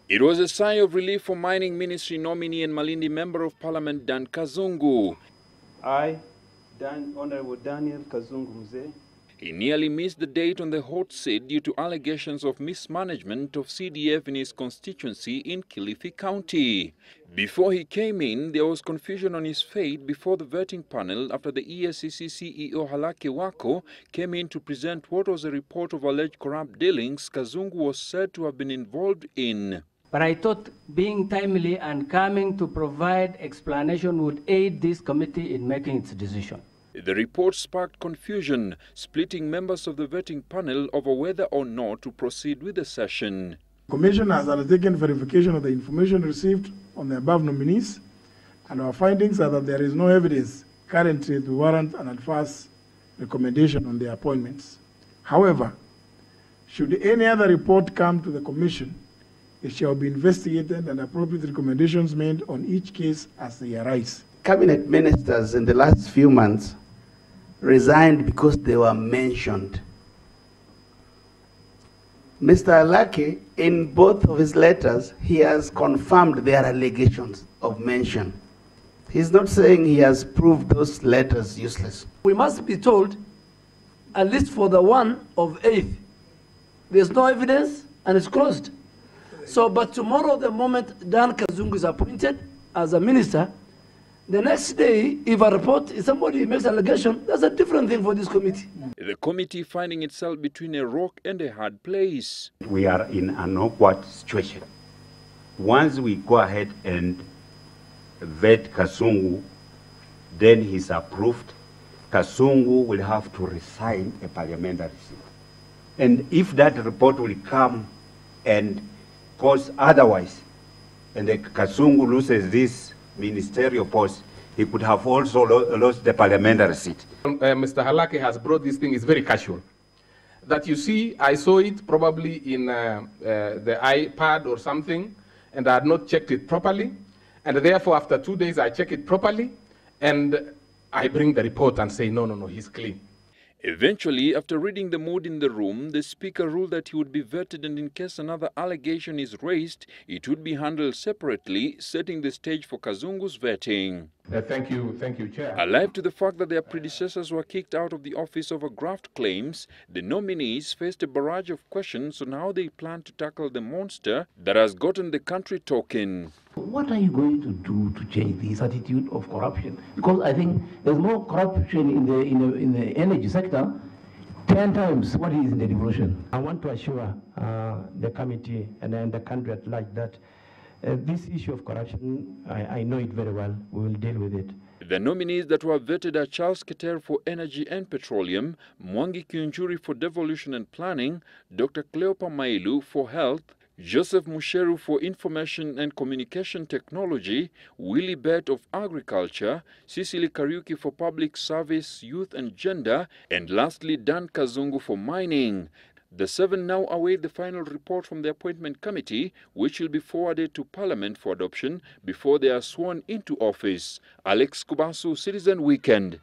It was a sigh of relief for Mining Ministry nominee and Malindi Member of Parliament Dan Kazungu. I, Honorable Daniel Kazungu Mzee. He nearly missed the date on the hot seat due to allegations of mismanagement of CDF in his constituency in Kilifi County. Before he came in, there was confusion on his fate before the vetting panel after the EACC CEO Halake Wako came in to present what was a report of alleged corrupt dealings Kazungu was said to have been involved in. But I thought being timely and coming to provide explanation would aid this committee in making its decision. The report sparked confusion, splitting members of the vetting panel over whether or not to proceed with the session. The Commission has undertaken verification of the information received on the above nominees, and our findings are that there is no evidence currently to warrant an adverse recommendation on their appointments. However, should any other report come to the Commission, it shall be investigated and appropriate recommendations made on each case as they arise. Cabinet ministers in the last few months resigned because they were mentioned. Mr. Halake, in both of his letters, he has confirmed their allegations of mention. He's not saying he has proved those letters useless. We must be told, at least for the one of 8th, there's no evidence and it's closed. So, but tomorrow, the moment Dan Kazungu is appointed as a minister, the next day, if a report, if somebody makes an allegation, that's a different thing for this committee. The committee finding itself between a rock and a hard place. We are in an awkward situation. Once we go ahead and vet Kazungu, then he's approved, Kazungu will have to resign a parliamentary seat. And if that report will come and cause otherwise, and the Kazungu loses this ministerial post, he could have also lost the parliamentary seat. Mr. Halake has brought this thing, it's very casual. That you see, I saw it probably in the iPad or something, and I had not checked it properly. And therefore, after 2 days, I check it properly, and I bring the report and say, no, he's clean. Eventually, after reading the mood in the room, the Speaker ruled that he would be vetted, and in case another allegation is raised, it would be handled separately, setting the stage for Kazungu's vetting. Thank you, Chair. Alive to the fact that their predecessors were kicked out of the office over graft claims, the nominees faced a barrage of questions on how they plan to tackle the monster that has gotten the country talking. What are you going to do to change this attitude of corruption? Because I think there's more corruption in the energy sector 10 times what is in the devolution. I want to assure the committee and the country at large that this issue of corruption, I know it very well. We will deal with it. The nominees that were vetted are Charles Keter for Energy and Petroleum, Mwangi Kiunjuri for Devolution and Planning, Dr. Cleopa Mailu for Health, Joseph Musheru for Information and Communication Technology, Willie Bett of Agriculture, Cecily Kariuki for Public Service, Youth and Gender, and lastly Dan Kazungu for Mining. The 7 now await the final report from the appointment committee, which will be forwarded to Parliament for adoption before they are sworn into office. Alex Kubasu, Citizen Weekend.